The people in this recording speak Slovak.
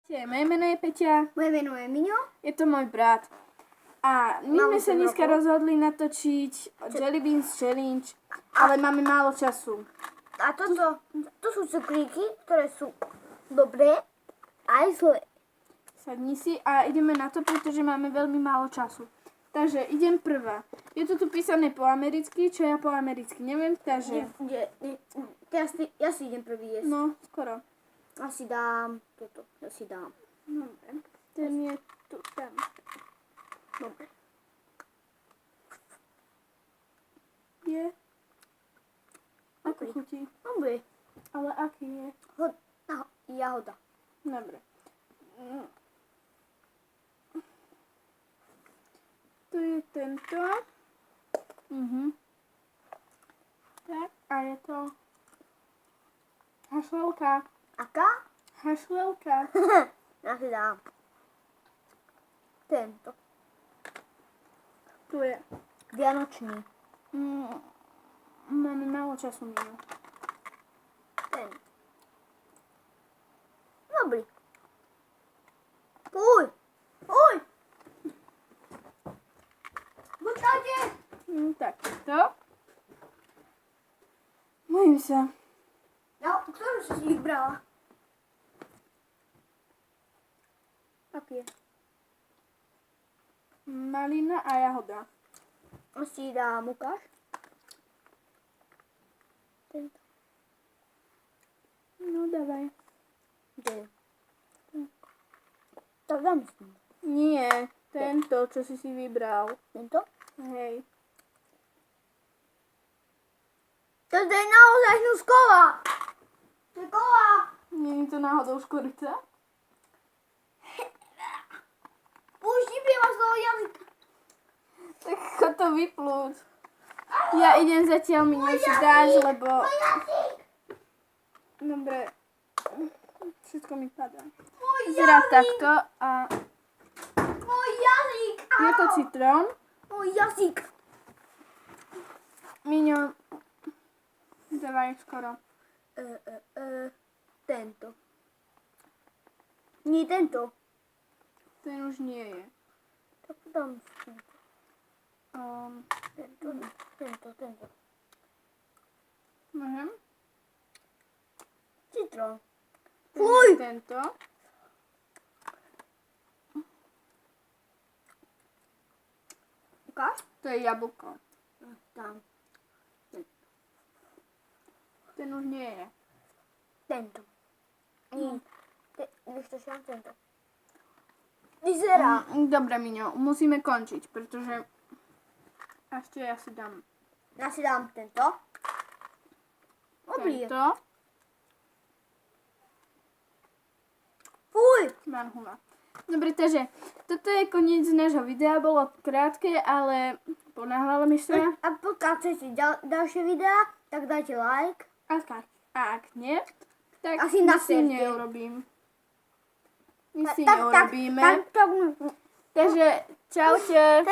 Moje meno je Peťa. Moje meno je Miňo. Je to môj brat. A my sme sa dneska rozhodli natočiť Jelly Beans Challenge, ale máme málo času. A to sú cukríky, ktoré sú dobré aj zlé. Sadni si a ideme na to, pretože máme veľmi málo času. Takže idem prvá. Je to tu písané po americky, čo ja po americky neviem, takže... Ja si idem prvý jesť. No, skoro. Ja si dám toto. Ja si dám. Dobre. Ten je tu, ten. Dobre. Je. Ako chutí? Dobre. Ale aký je? Jahoda. Dobre. Tu je tento. Tak, a je to hašlelka. Aká? Hašlelka. Ja si dám tento. Tu je. Vianočný. Máme málo času, Mino. Ten. Dobrý. Uj! Počkajte! Tak, to. Bojím sa. No, ktorú si ich brala? Aký je? Malina a jahoda. Si dám, ukáž. Tento. No, dávaj. Kde je? Tak dám si. Nie, tento, čo si vybral. Tento? Hej. To je naozaj hnusková. To je kola. Nie je to náhodou škorica? Pušti mi ma z toho jazyka. Tak chod to vyplúť. Ja idem zatiaľ, Mino, si dáš, lebo... Dobre. Všetko mi padá. Vyzerá takto a... Môj jazyk. Je to citrón. Môj jazyk. Miňo, dávaj skoro. Tento. Nie tento. Ten už nie je. Tak dám tento. Tento. Môžem? Citrón. Fuj! Tento. Ukáž? To je jablko. Tam. Ten už nie je. Tento. Ešte si dám tento. Vyzerá. Dobre, Miňo, musíme končiť, pretože... Ešte ja si dám... Ja si dám tento. Dobrý. Tento. Fuj. Manhula. Dobre, takže toto je koniec nášho videa. Bolo krátke, ale ponáhľame sa. A pokiaľ chcete ďalšie videá, tak dajte like. A ak nie, tak asi my si naserte. neurobím. My si neurobíme. Takže čaute.